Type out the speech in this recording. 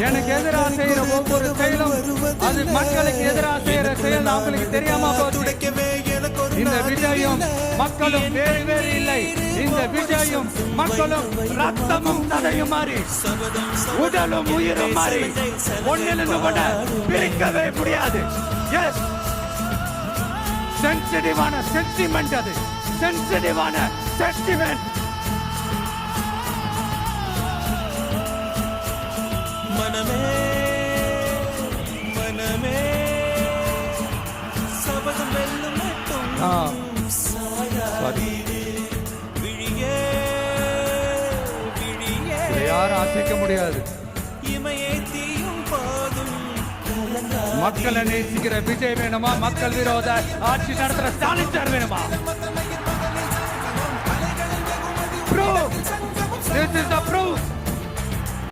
எனக்கு எதிராக செய்யற ஒவ்வொரு செயலும் அது மக்களுக்கு எதிராக செய்யற செயல் அவங்களுக்கு தெரியாம போச்சு. இந்த விஜயும் மக்களும் வேறு வேறு இல்லை. இந்த விஜயும் மக்களும் ரத்தமும் சதையும் மாறி உடலும் உயிரும் மாறி ஒன்னிலிருந்து கூட பிரிக்கவே முடியாது. சென்சிட்டிவான சென்டிமெண்ட், அது சென்சிட்டிவான சென்டிமெண்ட். மனமே மனமே சபதம் வெல்லும் மட்டும் விழியே விழியே யாரும் அசைக்க முடியாது. இமையே தீயும் போதும் மக்களை நேசிக்கிற விஜய் வேணுமா? மக்கள் விரோத ஆட்சி நடத்துற ஸ்டாலின் சார் வேணுமா? Proof. This is the proof.